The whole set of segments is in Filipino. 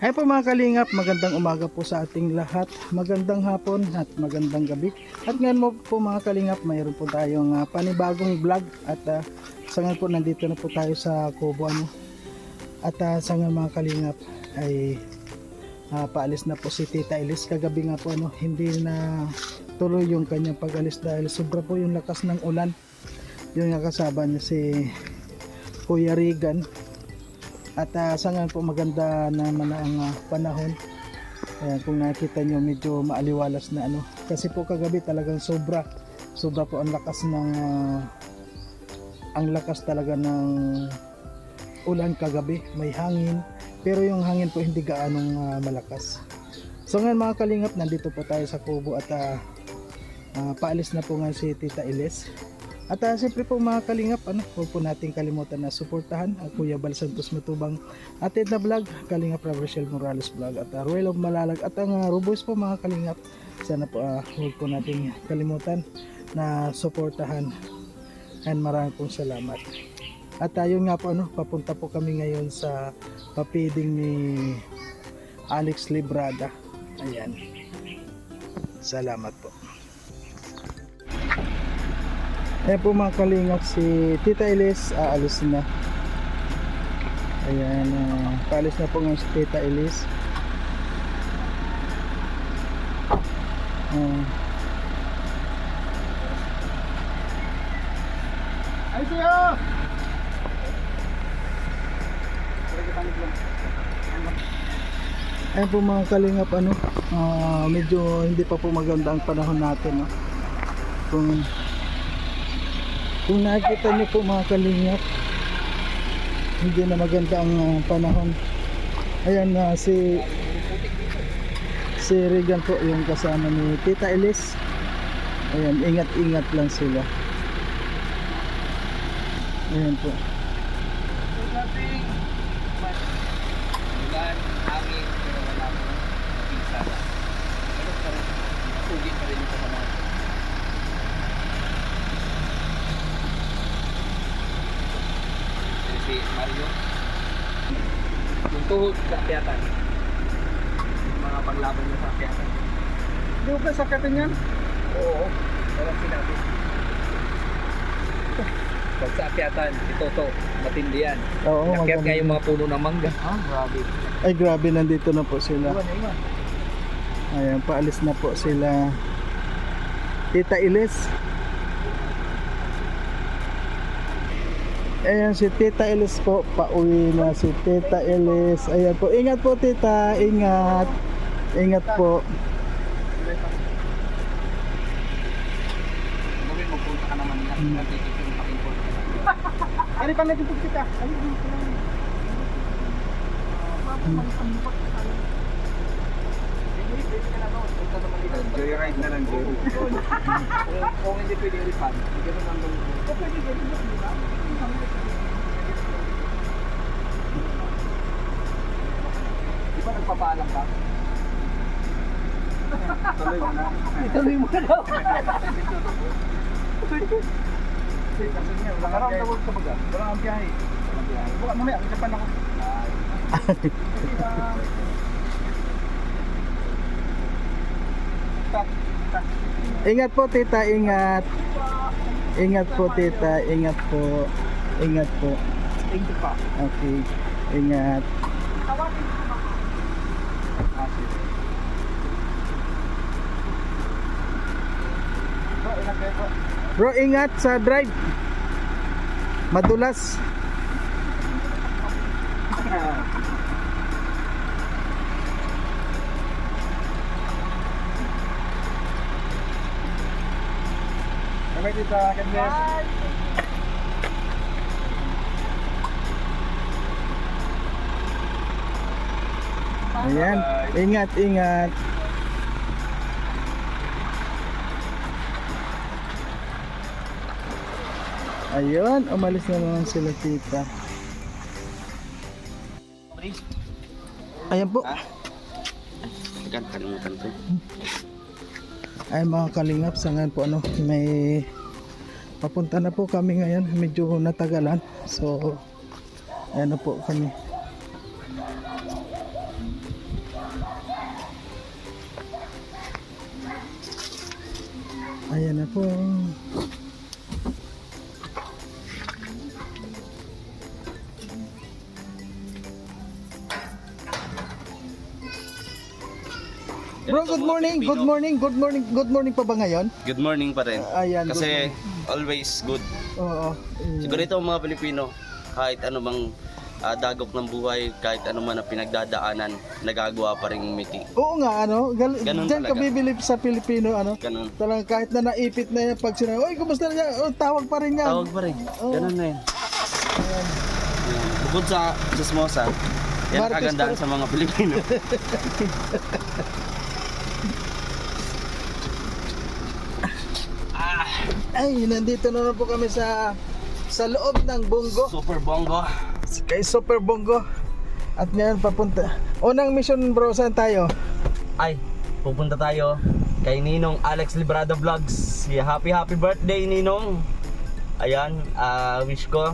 Hi po mga kalingap, magandang umaga po sa ating lahat, magandang hapon at magandang gabi. At ngayon mo po mga kalingap, mayroon po tayong panibagong vlog. At sa ngayon po nandito na po tayo sa Kubo. At sa ngayon mga kalingap ay paalis na po si Tita Elis. Kagabi nga po hindi na tuloy yung kanyang pag-alis dahil sobra po yung lakas ng ulan. Yung nakasama niya si Kuya Regan. At sa ngayon po maganda naman ang panahon. Ayan, kung nakita nyo medyo maaliwalas na kasi po kagabi talagang sobra po ang lakas talaga ng ulan kagabi. May hangin, pero yung hangin po hindi gaanong malakas. So ngayon mga kalingap, nandito po tayo sa Kubo at paalis na po ngayon si Tita Elis. At siyempre po mga kalingap, huwag po natin kalimutan na suportahan ang Kuya Bal Santos Matubang atin na vlog, Kalingap Rochelle Morales vlog at Ruel of Malalag at ang Roboys po mga kalingap. Sana po huwag po natin kalimutan na suportahan, and maraming pong salamat. At yun nga po, papunta po kami ngayon sa papiding ni Alex Librada. Ayan, salamat po. Ayan po mga kalingap, si Tita Elis aalis na. Ayan, paalis na po nga si Tita Elis. Ay siya! Ayan po mga kalingap, medyo hindi pa po maganda ang panahon natin. Kung nakikita nyo po mga kalingap, hindi na maganda ang panahon. Ayan si Regan po yung kasama ni Tita Elis. Ayan, ingat-ingat lang sila. Ayan po. Ulan, hangin, pero wala mo pinsala. Pero sugit pa rin yung kasama. Si Mario, yung tuhod sa akyatan, yung mga paglaban niya sa akyatan. Di ba sa katin yan? Oo, walang sinabi. Pag sa akyatan, si Toto, matindi yan. Oo, Nakyat nga yung mga puno ng mangga. Grabe. Ay grabe, nandito na po sila. Iwan. Ayan, paalis na po sila Tita Elis. Ayan si Tita Elis po, pauwi na si Tita Elis. Ayan po, ingat po Tita, ingat. Ingat po. Gawin mo, punta ka naman nila. Natitik yung pakipon. Ano pang nagtutug kita? Joyride na lang, joyride. Kung hindi pwede i-refund, gano'n ang gawin. Pwede di ba? Di ba nagpapaalam ka? Tuloy mo na. Tuloy mo na daw. Wala kang tawag sa baga. Wala kang biyahe. Baka mamaya, ang Japan ako. Ingat po Tita, ingat. Ingat po Tita, ingat po. Ingat po. Thank you pa. Okay, ingat. Bro, ingat sa drive. Madulas. Bye Tita, God bless. Ayan, ingat, ingat. Ayun, umalis na naman sila Tita. Ayan po. Kalimutan ko. Ay mga kalingap, sa ngayon po may papunta na po kami ngayon, medyo natagalan. So ayan na po kami. Ayan na po. Bro, good morning, good morning, good morning, good morning pa ba ngayon? Good morning pa rin. Ayan, good Kasi always good. Oo. Siguro ito ang mga Pilipino, kahit ano bang dagok ng buhay, kahit ano man ang pinagdadaanan, nagagawa pa rin ngumiti. Oo nga, ano? Ganun Diyan ka talaga. bibilip sa Pilipino, ano? Ganun. Talagang kahit na naipit na yan, pag sinabi, oy, kumusta na yan? Oh, tawag pa rin yan. Tawag pa rin. Oo. Ganun na yun. Ayan. Yan. Bukod sa chismosa, yan ang Martes kagandahan pa rin. sa mga Pilipino. Ay, nandito na po kami sa loob ng Bongo. Super bongo. Kay Super Bongo. At ngayon papunta. Unang mission bro, saan tayo? Ay, pupunta tayo kay Ninong Alex Librado Vlogs. Happy birthday Ninong. Ayan, wish ko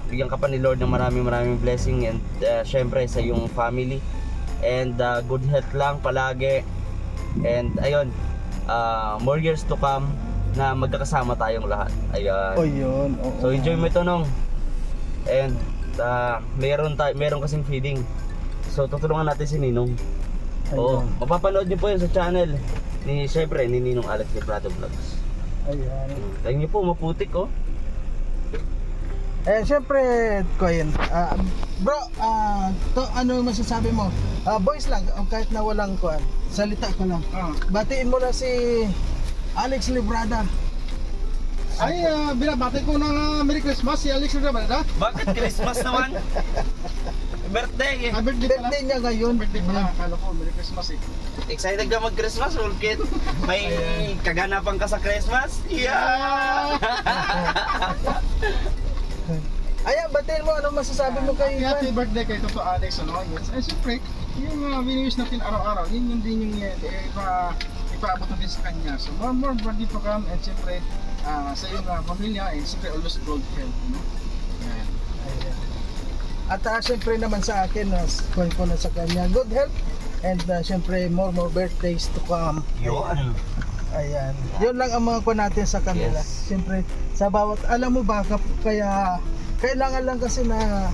bigyan ka pa ni Lord ng maraming blessing and syempre sa iyong family and good health lang palagi and ayun, more years to come na magkakasama tayong lahat. Ayan. O yun. Oo. So enjoy mo ito nung and meron kasing feeding. So tutulungan natin si Ninong. Oo, Ayun. mapapanood niyo po yun sa channel ni syempre ni Ninong Alex Librado Vlogs. Ayan. Tingnan niyo po, maputik oh. Eh, syempre, Koyen. Bro, ano yung masasabi mo? Boys lang, kahit na walang kuan. Salita ka lang. Batiin mo na si Alex Librada. Ay, binabati ko ng Merry Christmas si Alex Librada. Bakit Christmas naman? Birthday eh. Birthday pala. Birthday niya ngayon. Birthday pala. Akala ko Merry Christmas eh. Excited ka mag-Christmas, Ulkit? May kaganapan ka sa Christmas? Yeah! Ayan, batiin mo. Anong masasabi mo kay Happy Ivan? birthday kay Toto Alex. Ano? Yes. Ay, siyempre, yung wini-wish natin araw-araw, yun din yung ipaabot natin sa kanya. So, more birthday to come and siyempre, sa iyong pamilya, and siyempre always good health. No? Yan. At syempre naman sa akin, kuhan ko na sa kanya, good health. And syempre, more birthdays to come. Yun. Ayan. Yun lang ang mga kuha natin sa kanila. Yes. Siyempre, sa bawat, alam mo ba, kaya kailangan lang kasi na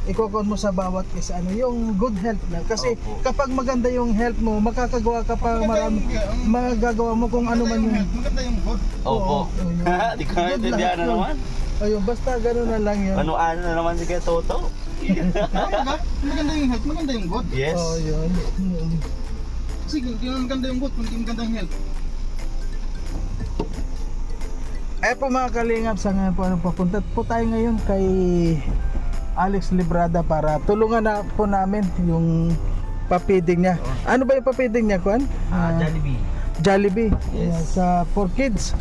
ikokon mo sa bawat isa, yung good health lang. Kasi Opo. kapag maganda yung health mo, makakagawa ka pa marami, magagawa mo kung ano man yung... Maganda yung good. Opo. Oo, yun. Di ko Good naintindihan na lahat yun. naman. Ayun, basta gano'n na lang yun. Ano na naman si Kuya Toto? Maganda yung health, maganda yung good. Yes. Oo, yun. Kasi kung hindi maganda yung good, kung hindi maganda yung health. Eh po mga kalingap, sa ngayon po papunta po tayo ngayon kay Alex Librada para tulungan na po namin yung papiding niya. Ano ba yung papiding niya, Kwan? Jollibee. Jollibee. Yes. Ayan, sa 4 kids.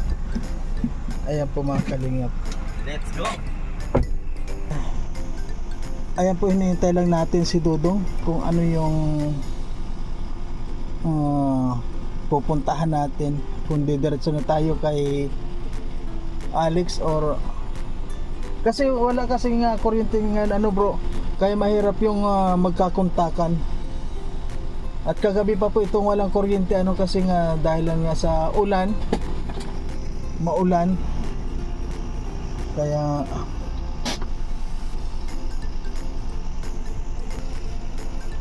Ayan po mga kalingap. Let's go. Ayan po, hinihintay lang natin si Dudong kung ano yung pupuntahan natin. Kung didiretso na tayo kay Alex or kasi wala kasi nga kuryente nga ano bro, kaya mahirap yung magkakontakan. At kagabi pa po itong walang kuryente ano kasi nga dahil lang nga sa ulan, maulan, kaya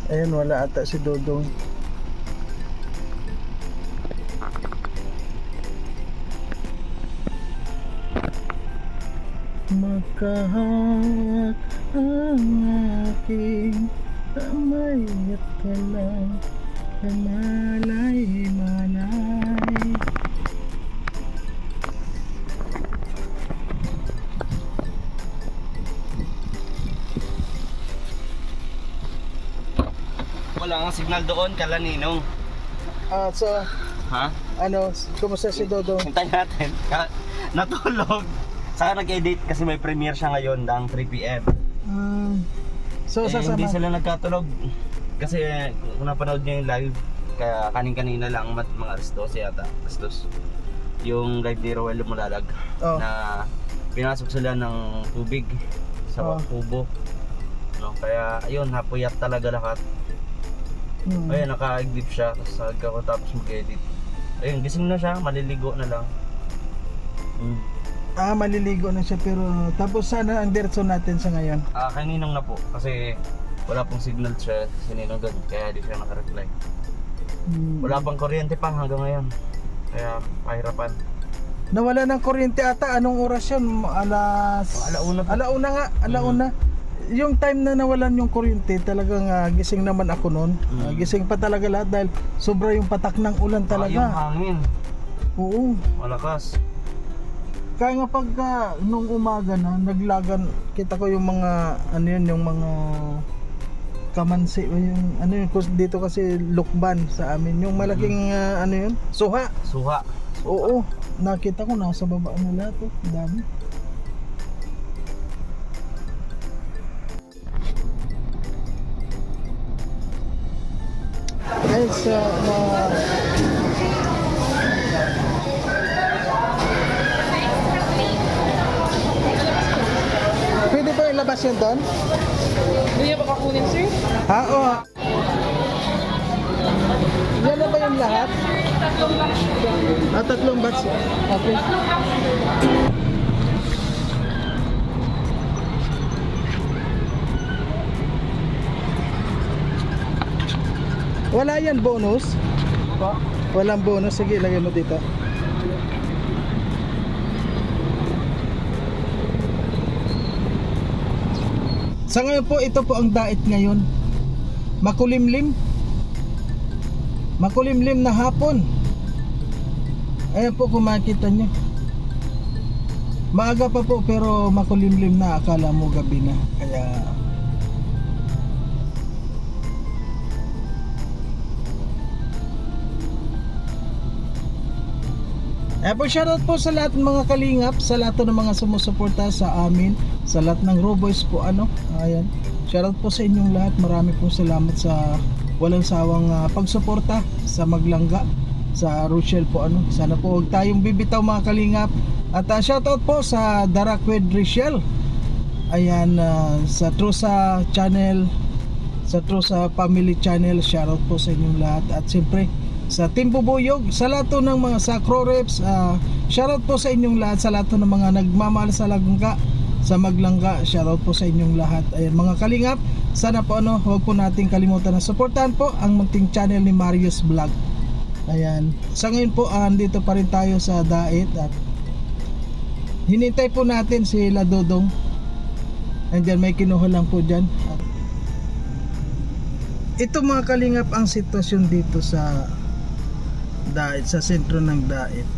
ayun, wala ata si Dodong. Magkahawak ang aking kamay at walang kamalay-malay. Wala nga signal doon, kala Ninong. So, Ha? ano, kumusta si Dodong? Hintayin natin. Natulog. Saka nag-edit kasi may premiere siya ngayon ng 3 PM. So, Hindi sasama. sila nagkatulog. Kasi kung napanood niyo yung live, kaya kanina lang mga alas 12 yata. Alas 2. Yung live ni Roel Lumulalag Oh. na pinasok sila ng tubig sa Oh. kubo. No? Kaya ayun, napuyat talaga lahat. Ayun, naka-iglip siya. Tapos mag-edit. Ayun, gising na siya, maliligo na lang. Maliligo na siya pero tapos sana ang diretso natin sa ngayon. Kaninong na po kasi wala pong signal siya si Ninong doon, kaya di siya naka-reply. Wala pang kuryente pa hanggang ngayon. Kaya pahirapan. Nawala ng kuryente ata. Anong oras yun? Alauna po. Alauna nga. Alauna. Yung time na nawalan yung kuryente, talagang gising naman ako noon. Gising pa talaga lahat dahil sobra yung patak ng ulan talaga. Yung hangin. Oo. Malakas. Kaya nga pagka nung umaga na naglagan, kita ko yung mga ano yun, yung mga kamansi, yung ano yun, dito kasi lukban sa amin, yung malaking ano yun, suha. Oo, nakita ko nasa baba na lahat, dami. Guys, pwede po ilabas yun doon? Hindi pa kakunin, sir? Ha? Oo. Yan na ba yung lahat? Tatlong batch. Okay. Wala yan bonus? Walang bonus. Sige, ilagay mo dito. Sa ngayon po, ito po ang dait ngayon. Makulimlim. Makulimlim na hapon. Ayan po kung makikita nyo. Maaga pa po pero makulimlim na. Akala mo gabi na. Kaya po, shoutout po sa lahat ng mga kalingap, sa lahat ng mga sumusuporta sa amin, sa lahat ng Roboys po, ayan. Shoutout po sa inyong lahat. Marami pong salamat sa walang sawang pagsuporta sa Maglangga, sa Rochelle po, Sana po huwag tayong bibitaw mga kalingap. At shoutout po sa Darakwed Rochelle. Ayan, sa Trusa Channel, sa Trusa Family Channel, shoutout po sa inyong lahat. At siyempre sa Team Bubuyog, sa lahat ng mga sa Crow Reps, shoutout po sa inyong lahat, sa lahat ng mga nagmamahal sa Langga, sa Maglangga, shoutout po sa inyong lahat. Ayan mga kalingap, sana po huwag po nating kalimutan na suportahan po ang munting channel ni Marius Vlog. Ayan, sa ngayon po dito pa rin tayo sa Dait at hinintay po natin si Ladodong. Andyan, may kinuha lang po dyan. Ito mga kalingap ang sitwasyon dito sa Dait, sa sentro ng Dait.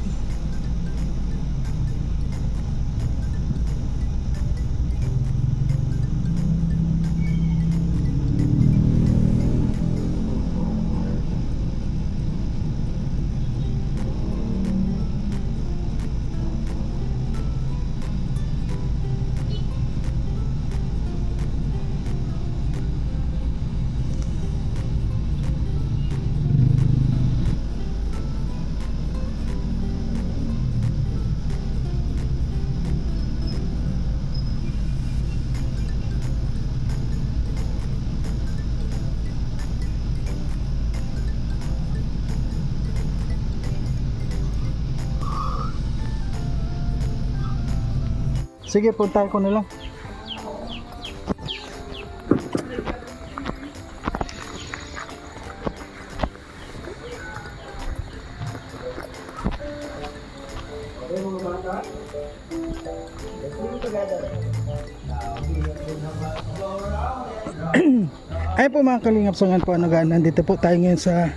Sige, puntahan ko na lang. Ay po mga kalingap, so ngayon po nandito po tayo ngayon sa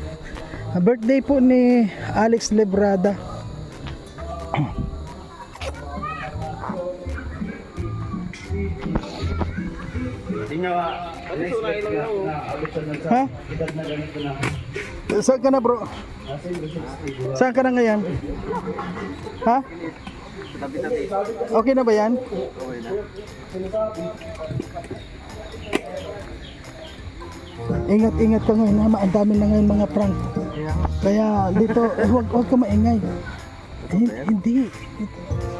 birthday po ni Alex Librada. Ha? Saan ka na bro? Saan ka na ngayon? Ha? Okay na ba yan? Ingat-ingat ka ngayon, ang dami na ngayon mga prank. Kaya dito, huwag ka maingay.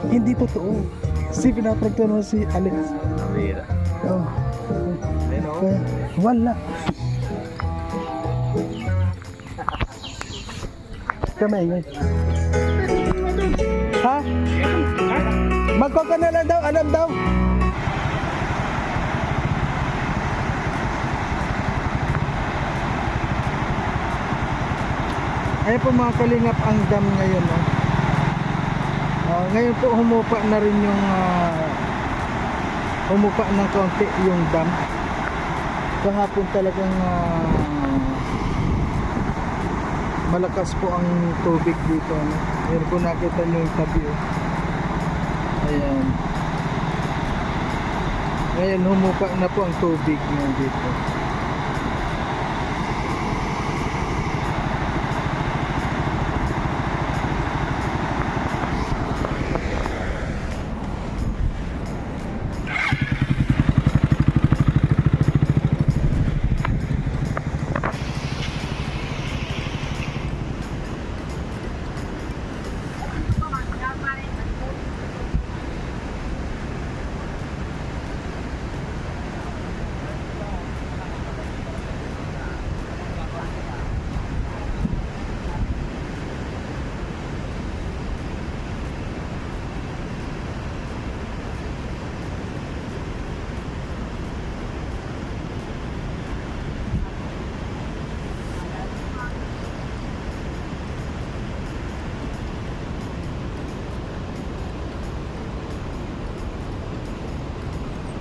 Hindi totoo. Si pinaprank to si Alex. Oh. Kaya, wala. Kamay ngayon. Ha? Magkoko na lang daw, alam daw. Ayan po mga kalingap ang dam ngayon. Ngayon po humupa na rin yung humupa ng konti yung dam. Kahapon talagang malakas po ang tubig dito. No? Ayan po nakita nyo yung tabi. Ayan. Ngayon humupa na po ang tubig ngayon dito.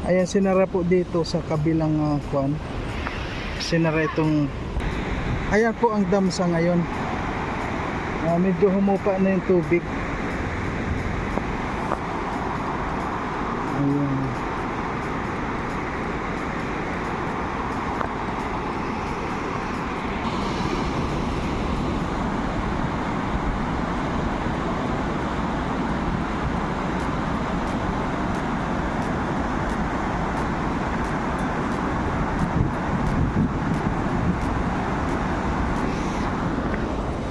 Ayan, sinara po dito sa kabilang kwan. Sinara itong, ayan po ang dam sa ngayon. Medyo humupa na yung tubig. Ayan.